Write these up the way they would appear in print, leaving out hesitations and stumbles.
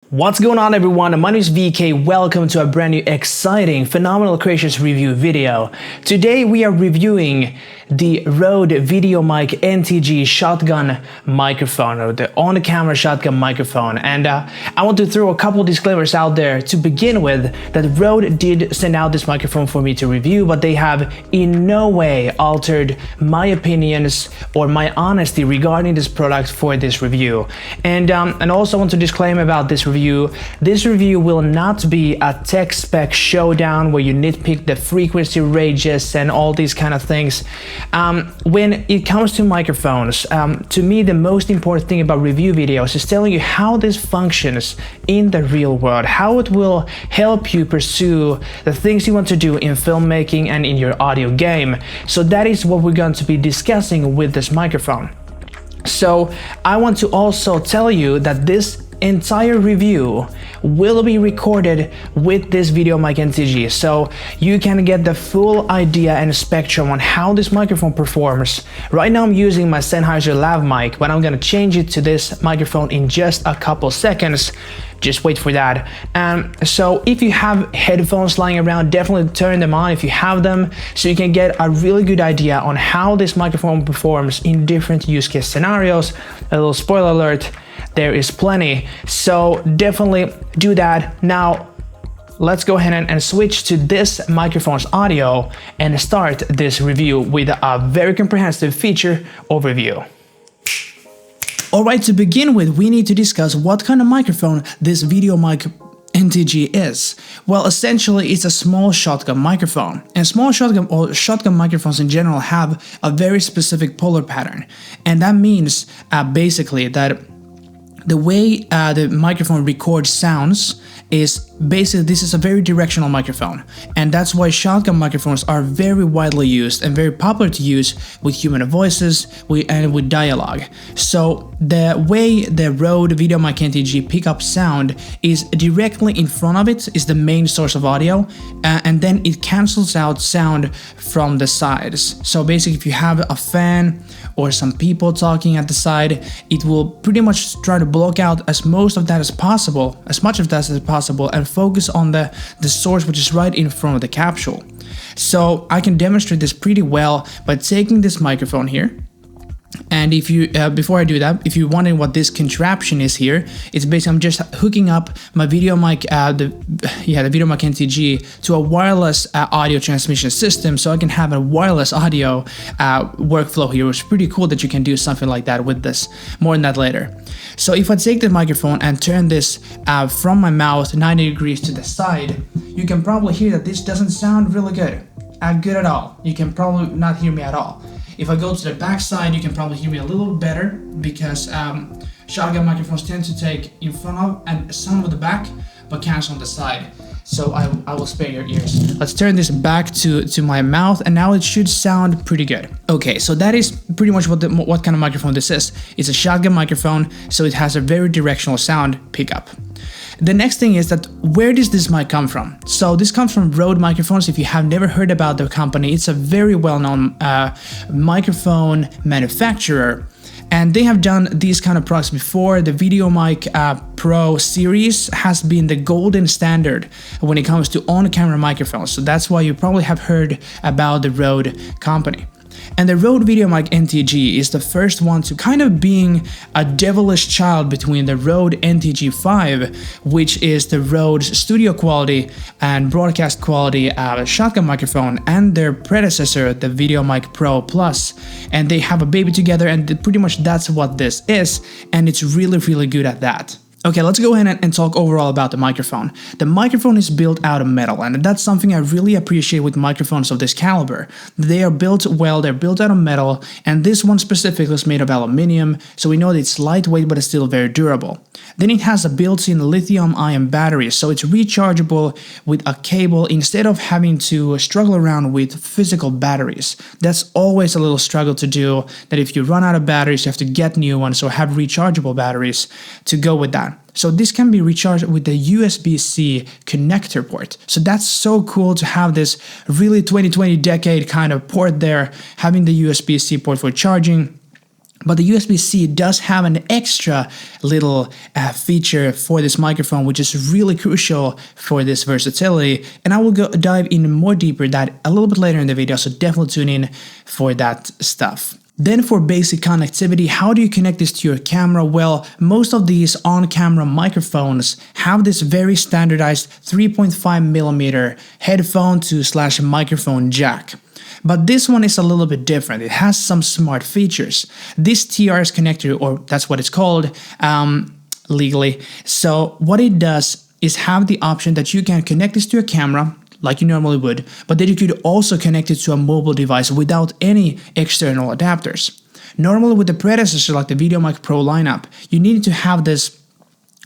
What's going on, everyone? My name is VK. Welcome to a brand new exciting Phenomenal Creations review video. Today we are reviewing the Rode Videomic NTG shotgun microphone, or the on-camera shotgun microphone. And I want to throw a couple disclaimers out there to begin with, that Rode did send out this microphone for me to review, but they have in no way altered my opinions or my honesty regarding this product for this review. And also want to disclaim about this review. This review will not be a tech spec showdown where you nitpick the frequency ranges and all these kind of things. When it comes to microphones, to me the most important thing about review videos is telling you how this functions in the real world, how it will help you pursue the things you want to do in filmmaking and in your audio game. So that is what we're going to be discussing with this microphone. So I want to also tell you that this entire review will be recorded with this Videomic NTG, so you can get the full idea and spectrum on how this microphone performs. Right now I'm using my Sennheiser lav mic, but I'm gonna change it to this microphone in just a couple seconds. Just wait for that. So if you have headphones lying around, definitely turn them on if you have them, so you can get a really good idea on how this microphone performs in different use case scenarios. A little spoiler alert, there is plenty, so definitely do that. Now let's go ahead and switch to this microphone's audio and start this review with a very comprehensive feature overview. Alright, to begin with, we need to discuss what kind of microphone this Videomic NTG is. Well, essentially it's a small shotgun microphone, and small shotgun or shotgun microphones in general have a very specific polar pattern, and that means basically that the way the microphone records sounds is basically, this is a very directional microphone, and that's why shotgun microphones are very widely used and very popular to use with human voices and with dialogue. So the way the Rode Videomic NTG pickup sound is directly in front of it is the main source of audio, and then it cancels out sound from the sides. So basically, if you have a fan or some people talking at the side, it will pretty much try to block out as much of that as possible, and focus on the source, which is right in front of the capsule. So I can demonstrate this pretty well by taking this microphone here. And if you, before I do that, if you're wondering what this contraption is here, it's basically I'm just hooking up my Videomic, the Videomic NTG to a wireless audio transmission system, so I can have a wireless audio workflow here. It's pretty cool that you can do something like that with this. More on that later. So if I take the microphone and turn this from my mouth 90 degrees to the side, you can probably hear that this doesn't sound really good at all. You can probably not hear me at all. If I go to the back side, you can probably hear me a little better, because shotgun microphones tend to take in front of and some of the back, but cancel on the side. So I will spare your ears. Let's turn this back to my mouth, and now it should sound pretty good. Okay, so that is pretty much what kind of microphone this is. It's a shotgun microphone, so it has a very directional sound pickup. The next thing is that, where does this mic come from? So this comes from Rode Microphones. If you have never heard about the company, it's a very well-known microphone manufacturer, and they have done these kind of products before. The Videomic Pro series has been the golden standard when it comes to on-camera microphones, so that's why you probably have heard about the Rode company. And the Rode Videomic NTG is the first one to kind of being a devilish child between the Rode NTG 5, which is the Rode's studio quality and broadcast quality shotgun microphone, and their predecessor, the Videomic Pro Plus. And they have a baby together, and pretty much that's what this is, and it's really, really good at that. Okay, let's go ahead and talk overall about the microphone. The microphone is built out of metal, and that's something I really appreciate with microphones of this caliber. They are built well, they're built out of metal, and this one specifically is made of aluminium, so we know that it's lightweight but it's still very durable. Then it has a built-in lithium-ion battery, so it's rechargeable with a cable instead of having to struggle around with physical batteries. That's always a little struggle to do, that if you run out of batteries, you have to get new ones or have rechargeable batteries to go with that. So this can be recharged with the USB-C connector port. So that's so cool to have this really 2020 decade kind of port there, having the USB-C port for charging. But the USB-C does have an extra little feature for this microphone, which is really crucial for this versatility. And I will dive in more deeper that a little bit later in the video, so definitely tune in for that stuff. Then for basic connectivity, how do you connect this to your camera? Well, most of these on-camera microphones have this very standardized 3.5mm headphone to / microphone jack. But this one is a little bit different. It has some smart features. This TRS connector, or that's what it's called legally. So what it does is have the option that you can connect this to your camera like you normally would, but then you could also connect it to a mobile device without any external adapters. Normally with the predecessor like the Videomic Pro lineup, you needed to have this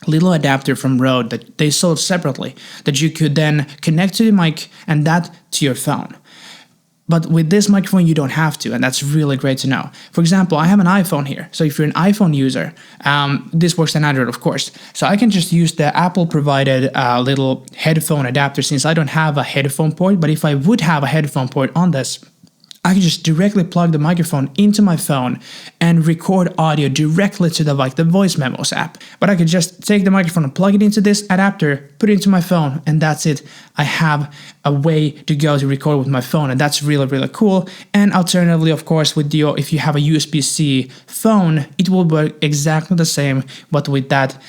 little adapter from Rode that they sold separately that you could then connect to the mic and that to your phone. But with this microphone, you don't have to, and that's really great to know. For example, I have an iPhone here. So if you're an iPhone user, this works on Android, of course. So I can just use the Apple-provided little headphone adapter since I don't have a headphone port. But if I would have a headphone port on this, I can just directly plug the microphone into my phone and record audio directly to the voice memos app. But I could just take the microphone and plug it into this adapter, put it into my phone, and that's it. I have a way to go to record with my phone, and that's really, really cool. And alternatively, of course, if you have a USB-C phone, it will work exactly the same, but with that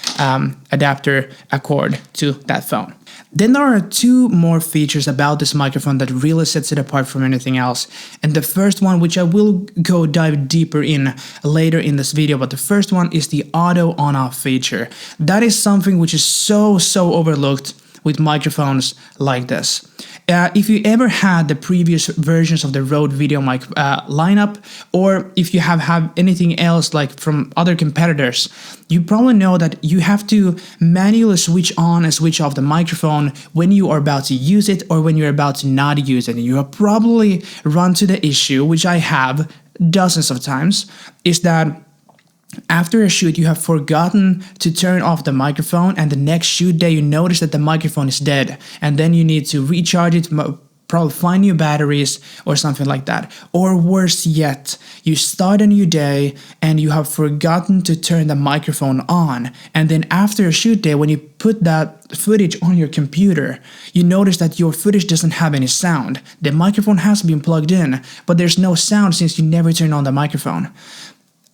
adapter cord to that phone. Then there are two more features about this microphone that really sets it apart from anything else. And the first one, which I will dive deeper in later in this video, but the first one is the auto on-off feature. That is something which is so overlooked with microphones like this. If you ever had the previous versions of the Rode Videomic lineup, or if you have anything else like from other competitors, you probably know that you have to manually switch on and switch off the microphone when you are about to use it or when you're about to not use it. And you have probably run to the issue, which I have dozens of times, is that after a shoot, you have forgotten to turn off the microphone, and the next shoot day, you notice that the microphone is dead, and then you need to recharge it, probably find new batteries or something like that. Or worse yet, you start a new day and you have forgotten to turn the microphone on, and then after a shoot day, when you put that footage on your computer, you notice that your footage doesn't have any sound. The microphone has been plugged in, but there's no sound since you never turned on the microphone.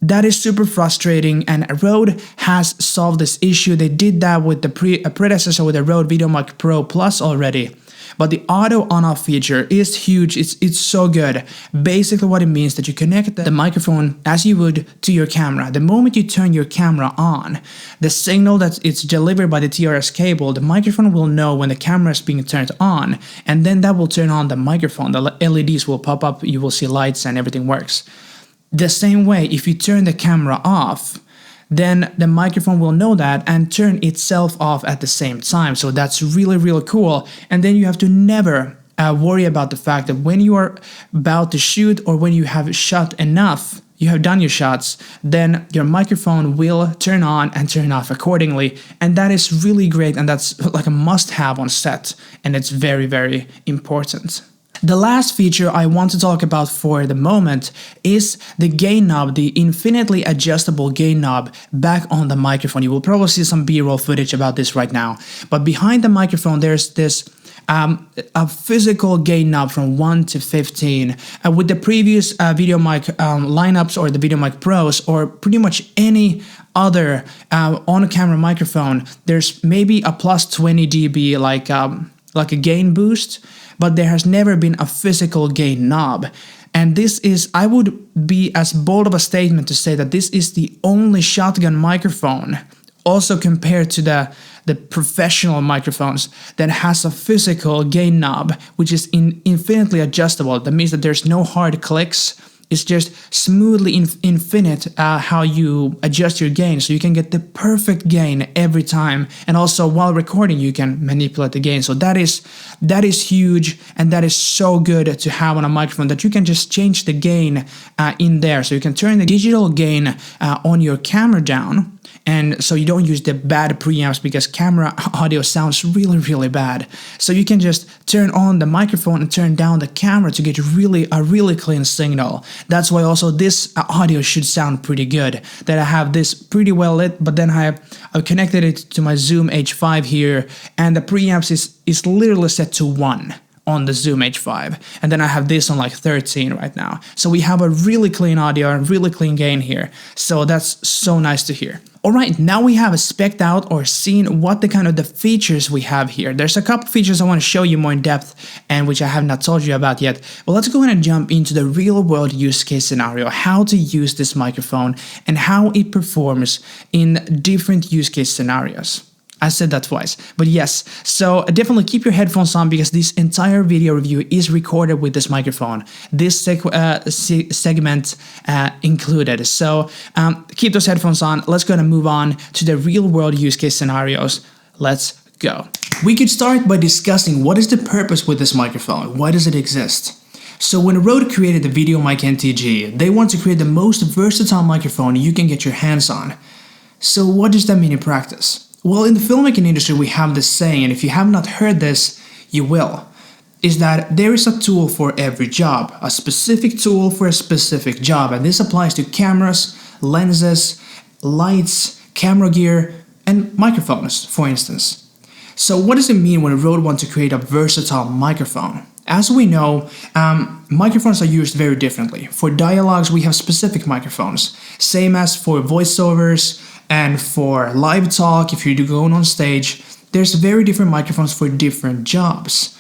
That is super frustrating, and Rode has solved this issue. They did that with the predecessor with the Rode Videomic Pro Plus already. But the auto on-off feature is huge. It's so good. Basically what it means that you connect the microphone as you would to your camera. The moment you turn your camera on, the signal that it's delivered by the TRS cable, the microphone will know when the camera is being turned on, and then that will turn on the microphone. The LEDs will pop up, you will see lights and everything works. The same way, if you turn the camera off, then the microphone will know that and turn itself off at the same time. So that's really cool. And then you have to never worry about the fact that when you are about to shoot or when you have shot enough, you have done your shots, then your microphone will turn on and turn off accordingly. And that is really great, and that's like a must-have on set, and it's very important. The last feature I want to talk about for the moment is the gain knob, the infinitely adjustable gain knob back on the microphone. You will probably see some B-roll footage about this right now. But behind the microphone, there's this a physical gain knob from 1 to 15. With the previous Videomic lineups or the Videomic Pros or pretty much any other on-camera microphone, there's maybe a plus 20 dB like a gain boost, but there has never been a physical gain knob. And this is, I would be as bold of a statement to say that this is the only shotgun microphone, also compared to the professional microphones, that has a physical gain knob, which is infinitely adjustable. That means that there's no hard clicks. It's just smoothly infinite how you adjust your gain, so you can get the perfect gain every time. And also while recording, you can manipulate the gain. So that is huge, and that is so good to have on a microphone, that you can just change the gain in there. So you can turn the digital gain on your camera down, And so you don't use the bad preamps because camera audio sounds really, really bad. So you can just turn on the microphone and turn down the camera to get a really clean signal. That's why also this audio should sound pretty good. That I have this pretty well lit, but then I've connected it to my Zoom H5 here, and the preamps is literally set to 1 on the Zoom H5, and then I have this on like 13 right now. So we have a really clean audio and really clean gain here. So that's so nice to hear. Alright, now we have spec'd out or seen what the kind of the features we have here. There's a couple features I want to show you more in depth and which I have not told you about yet. But let's go ahead and jump into the real world use case scenario, how to use this microphone and how it performs in different use case scenarios. I said that twice, but yes, so definitely keep your headphones on because this entire video review is recorded with this microphone, this segment included. So keep those headphones on. Let's go and move on to the real world use case scenarios. Let's go. We could start by discussing what is the purpose with this microphone? Why does it exist? So when Rode created the Videomic NTG, they want to create the most versatile microphone you can get your hands on. So what does that mean in practice? Well, in the filmmaking industry, we have this saying, and if you have not heard this, you will, is that there is a tool for every job, a specific tool for a specific job, and this applies to cameras, lenses, lights, camera gear, and microphones, for instance. So what does it mean when Rode wants to create a versatile microphone? As we know, microphones are used very differently. For dialogues, we have specific microphones, same as for voiceovers, and for live talk, if you're going on stage, there's very different microphones for different jobs.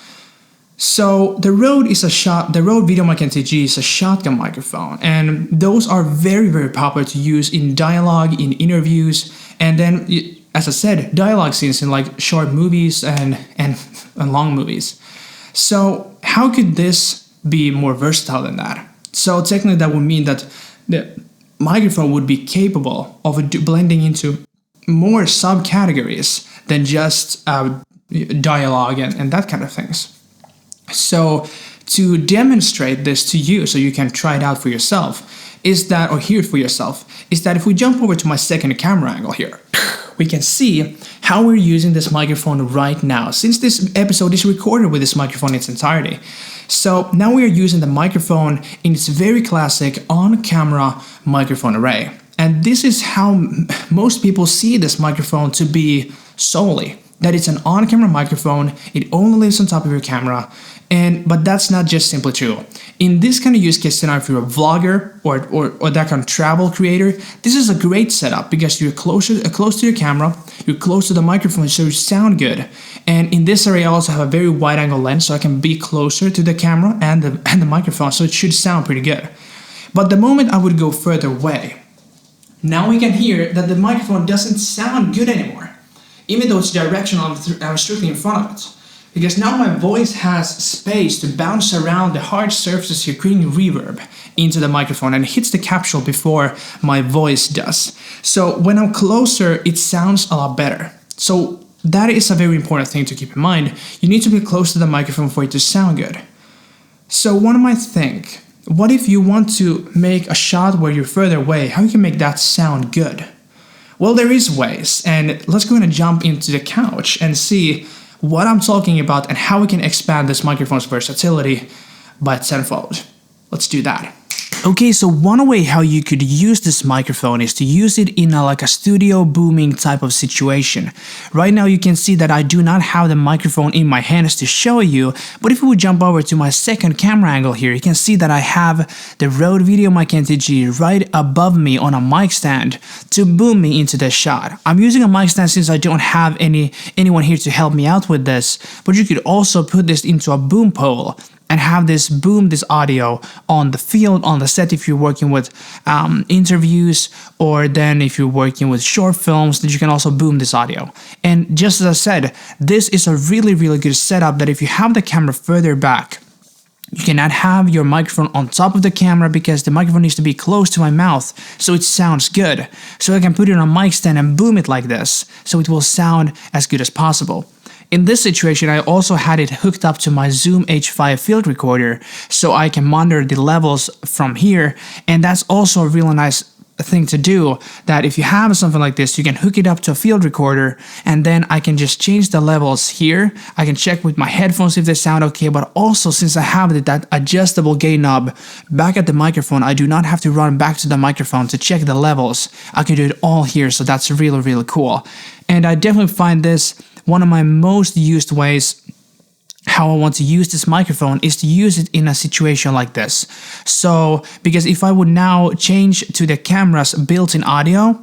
So the Rode Videomic NTG is a shotgun microphone, and those are very popular to use in dialogue, in interviews, and then, as I said, dialogue scenes in like short movies and long movies. So how could this be more versatile than that? So technically that would mean that the microphone would be capable of blending into more subcategories than just dialogue and that kind of things. So to demonstrate this to you so you can try it out for yourself is that, or hear it for yourself, is that if we jump over to my second camera angle here, we can see how we're using this microphone right now, since this episode is recorded with this microphone in its entirety. So now we are using the microphone in its very classic on-camera microphone array. And this is how most people see this microphone to be solely. That it's an on-camera microphone, it only lives on top of your camera, but that's not just simply true. In this kind of use case scenario, if you're a vlogger or that kind of travel creator, this is a great setup because you're close to your camera, you're close to the microphone, so you sound good. And in this area, I also have a very wide angle lens, so I can be closer to the camera and the microphone, so it should sound pretty good. But the moment I would go further away, now we can hear that the microphone doesn't sound good anymore, even though it's directional, I'm strictly in front of it. Because now my voice has space to bounce around the hard surfaces here, creating reverb into the microphone, and it hits the capsule before my voice does. So when I'm closer, it sounds a lot better. So that is a very important thing to keep in mind. You need to be close to the microphone for it to sound good. So one might think, what if you want to make a shot where you're further away? How you can make that sound good? Well, there is ways, and let's go ahead and jump into the couch and see what I'm talking about and how we can expand this microphone's versatility by tenfold. Let's do that. Okay, so one way how you could use this microphone is to use it in like a studio booming type of situation. Right now you can see that I do not have the microphone in my hands to show you, but if we would jump over to my second camera angle here, you can see that I have the Rode Videomic NTG right above me on a mic stand to boom me into the shot. I'm using a mic stand since I don't have anyone here to help me out with this, but you could also put this into a boom pole and have this boom this audio on the field, on the set if you're working with interviews, or then if you're working with short films, that you can also boom this audio. And just as I said, this is a really good setup that if you have the camera further back, you cannot have your microphone on top of the camera because the microphone needs to be close to my mouth so it sounds good. So I can put it on a mic stand and boom it like this so it will sound as good as possible. In this situation, I also had it hooked up to my Zoom H5 field recorder so I can monitor the levels from here, and that's also a really nice thing to do, that if you have something like this, you can hook it up to a field recorder, and then I can just change the levels here. I can check with my headphones if they sound okay, but also since I have that adjustable gain knob back at the microphone, I do not have to run back to the microphone to check the levels. I can do it all here, so that's really, really cool. And I definitely find this one of my most used ways. How I want to use this microphone is to use it in a situation like this. So, because if I would now change to the camera's built-in audio,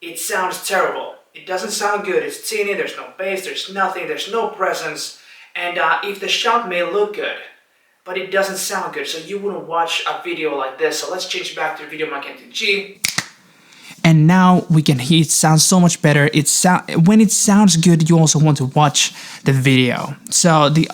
it sounds terrible. It doesn't sound good. It's teeny, there's no bass, there's nothing, there's no presence. And if the shot may look good, but it doesn't sound good, so you wouldn't watch a video like this. So let's change back to Videomic NTG. And now we can hear it sounds so much better. When it sounds good, you also want to watch the video. So the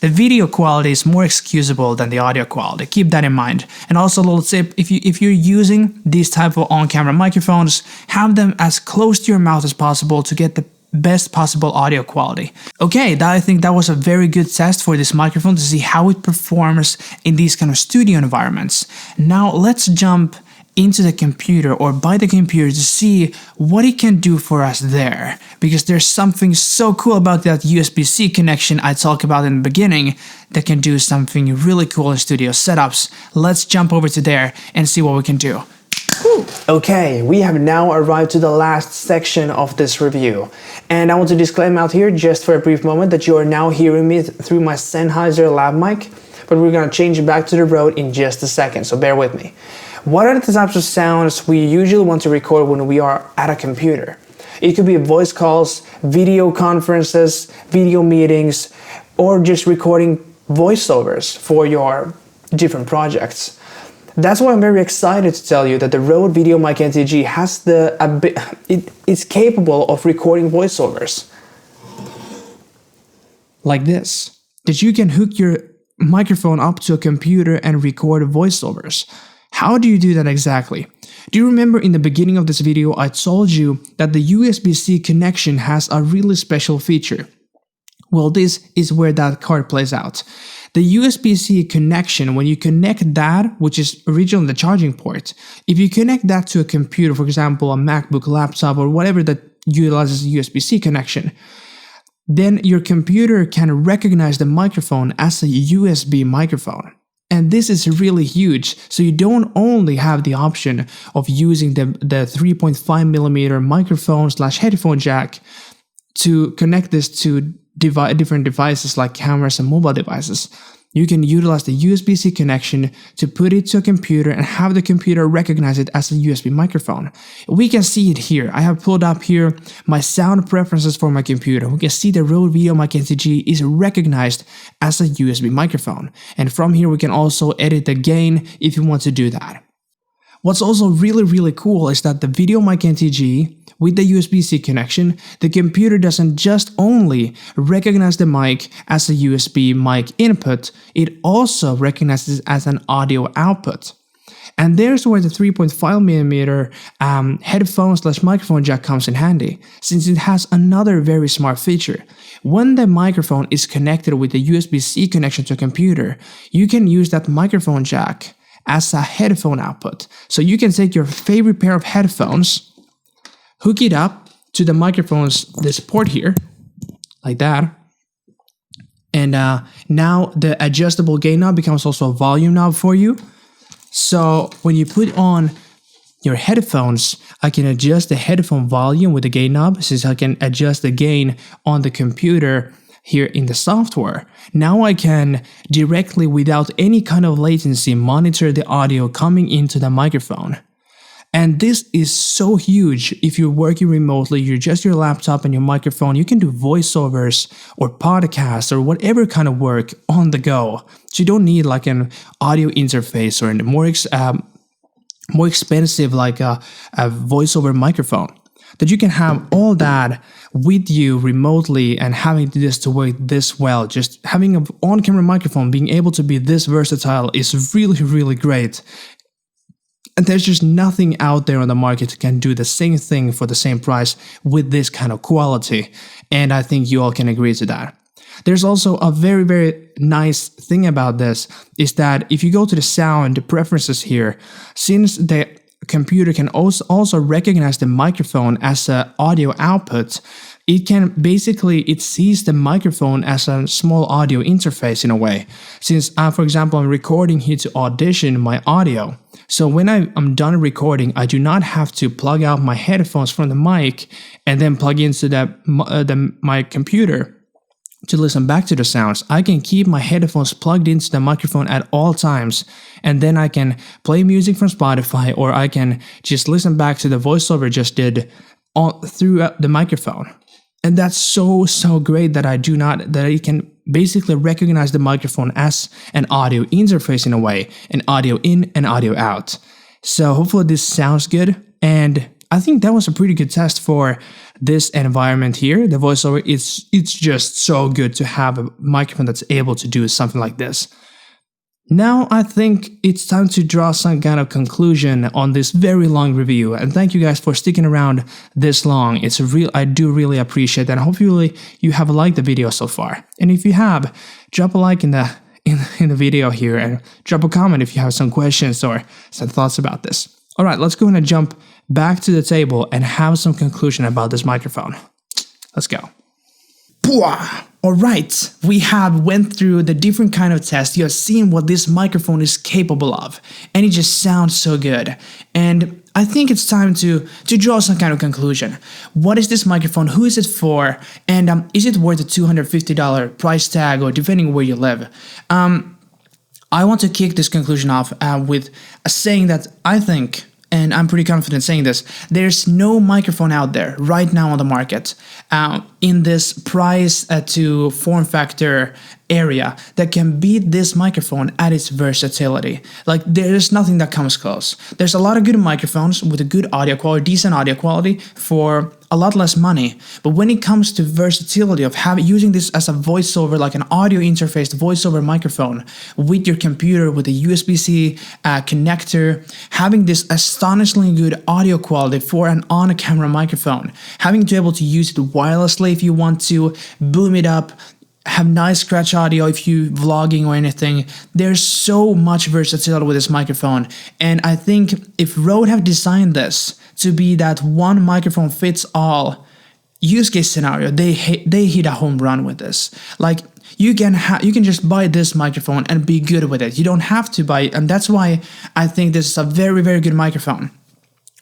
video quality is more excusable than the audio quality. Keep that in mind. And also a little tip, if you're using these type of on-camera microphones, have them as close to your mouth as possible to get the best possible audio quality. Okay, I think that was a very good test for this microphone to see how it performs in these kind of studio environments. Now let's jump into the computer or by the computer to see what it can do for us there, because there's something so cool about that USB-C connection I talked about in the beginning that can do something really cool in studio setups. Let's jump over to there and see what we can do. Okay, we have now arrived to the last section of this review, and I want to disclaim out here just for a brief moment that you are now hearing me through my Sennheiser lav mic, but we're gonna change it back to the Rode in just a second, so bear with me. What are the types of sounds we usually want to record when we are at a computer? It could be voice calls, video conferences, video meetings, or just recording voiceovers for your different projects. That's why I'm very excited to tell you that the Rode Videomic NTG has it's capable of recording voiceovers. Like this. That you can hook your microphone up to a computer and record voiceovers. How do you do that exactly? Do you remember in the beginning of this video I told you that the USB-C connection has a really special feature? Well, this is where that card plays out. The USB-C connection, when you connect that, which is originally the charging port, if you connect that to a computer, for example, a MacBook, laptop, or whatever that utilizes a USB-C connection, then your computer can recognize the microphone as a USB microphone. And this is really huge, so you don't only have the option of using the 3.5mm microphone / headphone jack to connect this to different devices like cameras and mobile devices. You can utilize the USB-C connection to put it to a computer and have the computer recognize it as a USB microphone. We can see it here. I have pulled up here my sound preferences for my computer. We can see the Rode Videomic NTG is recognized as a USB microphone. And from here we can also edit the gain if you want to do that. What's also really, really cool is that the Videomic NTG, with the USB-C connection, the computer doesn't just only recognize the mic as a USB mic input, it also recognizes it as an audio output. And there's where the 3.5mm headphone / microphone jack comes in handy, since it has another very smart feature. When the microphone is connected with the USB-C connection to a computer, you can use that microphone jack as a headphone output. So you can take your favorite pair of headphones, hook it up to the microphone's this port here, like that. And now the adjustable gain knob becomes also a volume knob for you. So when you put on your headphones, I can adjust the headphone volume with the gain knob, since I can adjust the gain on the computer here in the software. Now I can directly, without any kind of latency, monitor the audio coming into the microphone. And this is so huge. If you're working remotely, you're just your laptop and your microphone, you can do voiceovers or podcasts or whatever kind of work on the go. So you don't need like an audio interface or a more expensive like a voiceover microphone. That you can have all that with you remotely and having this to work this well. Just having an on-camera microphone, being able to be this versatile is really, really great. And there's just nothing out there on the market that can do the same thing for the same price with this kind of quality. And I think you all can agree to that. There's also a very, very nice thing about this is that if you go to the sound preferences here, since the computer can also recognize the microphone as an audio output, it sees the microphone as a small audio interface in a way. Since, for example, I'm recording here to audition my audio. So when I'm done recording, I do not have to plug out my headphones from the mic and then plug into my computer to listen back to the sounds. I can keep my headphones plugged into the microphone at all times, and then I can play music from Spotify, or I can just listen back to the voiceover just did through the microphone. And that's so great that it can basically recognize the microphone as an audio interface in a way, an audio in and audio out. So hopefully this sounds good, and I think that was a pretty good test for this environment here. The voiceover, it's just so good to have a microphone that's able to do something like this. Now I think it's time to draw some kind of conclusion on this very long review, and thank you guys for sticking around this long. I do really appreciate that. Hopefully you have liked the video so far, and if you have, drop a like in the video here, and drop a comment if you have some questions or some thoughts about this. All right, let's go and jump back to the table and have some conclusion about this microphone. Let's go. All right, we have went through the different kind of tests. You have seen what this microphone is capable of, and it just sounds so good. And I think it's time to draw some kind of conclusion. What is this microphone? Who is it for? And is it worth a $250 price tag, or depending where you live? I want to kick this conclusion off with saying that I think, and I'm pretty confident saying this, there's no microphone out there right now on the market in this price to form factor area that can beat this microphone at its versatility. Like, there's nothing that comes close. There's a lot of good microphones with a good audio quality, decent audio quality for a lot less money. But when it comes to versatility of using this as a voiceover, like an audio interface voiceover microphone with your computer with a USB-C connector, having this astonishingly good audio quality for an on-camera microphone, having to be able to use it wirelessly if you want to, boom it up, have nice scratch audio if you vlogging or anything. There's so much versatility with this microphone, and I think if Rode have designed this to be that one microphone fits all use case scenario, they hit a home run with this. Like, you can just buy this microphone and be good with it. You don't have to buy it, and that's why I think this is a very, very good microphone.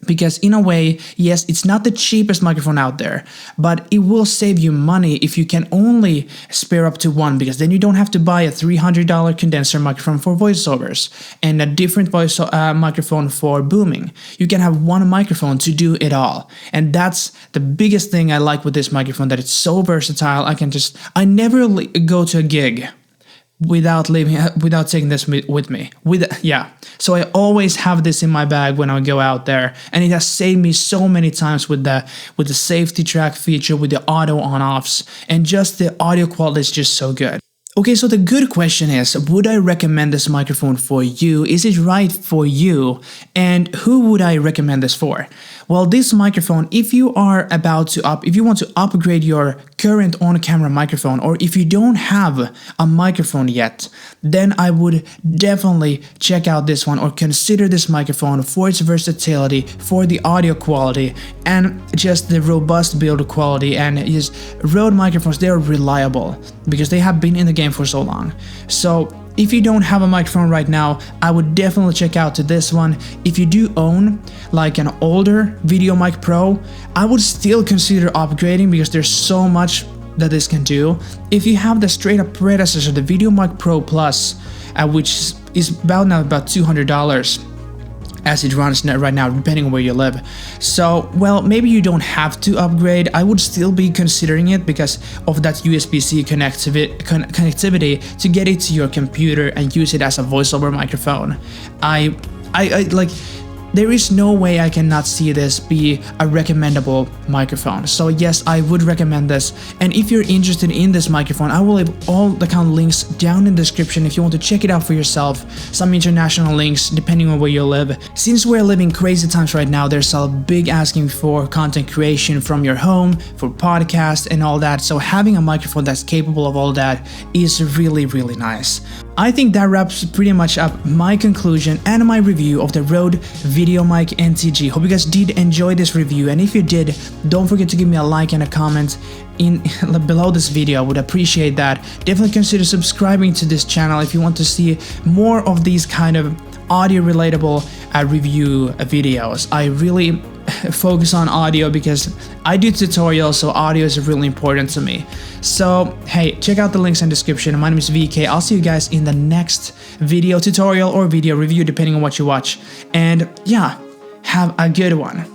Because in a way, yes, it's not the cheapest microphone out there, but it will save you money if you can only spare up to one, because then you don't have to buy a $300 condenser microphone for voiceovers and a different microphone for booming. You can have one microphone to do it all. And that's the biggest thing I like with this microphone, that it's so versatile. I never go to a gig without taking this with me. So I always have this in my bag when I go out there, and it has saved me so many times with the safety track feature, with the auto on-offs, and just the audio quality is just so good. Okay, so the good question is, would I recommend this microphone for you? Is it right for you? And who would I recommend this for? Well, this microphone, if you want to upgrade your current on-camera microphone, or if you don't have a microphone yet, then I would definitely check out this one, or consider this microphone for its versatility, for the audio quality, and just the robust build quality. And just Rode microphones, they're reliable because they have been in the game for so long. So if you don't have a microphone right now, I would definitely check out to this one. If you do own like an older Videomic Pro, I would still consider upgrading because there's so much that this can do. If you have the straight up predecessor, the Videomic Pro Plus, which is about $200 as it runs right now, depending on where you live. So, well, maybe you don't have to upgrade. I would still be considering it because of that USB-C connectivity to get it to your computer and use it as a voiceover microphone. I like, there is no way I cannot see this be a recommendable microphone. So yes, I would recommend this. And if you're interested in this microphone, I will leave all the kind of links down in the description if you want to check it out for yourself. Some international links depending on where you live. Since we're living crazy times right now, there's a big asking for content creation from your home, for podcasts and all that. So having a microphone that's capable of all that is really, really nice. I think that wraps pretty much up my conclusion and my review of the Rode Videomic NTG. Hope you guys did enjoy this review, and if you did, don't forget to give me a like and a comment below this video. I would appreciate that. Definitely consider subscribing to this channel if you want to see more of these kind of audio relatable review videos. I really focus on audio because I do tutorials, so audio is really important to me. So hey, check out the links in the description. My name is VK. I'll see you guys in the next video tutorial or video review depending on what you watch, and yeah, have a good one.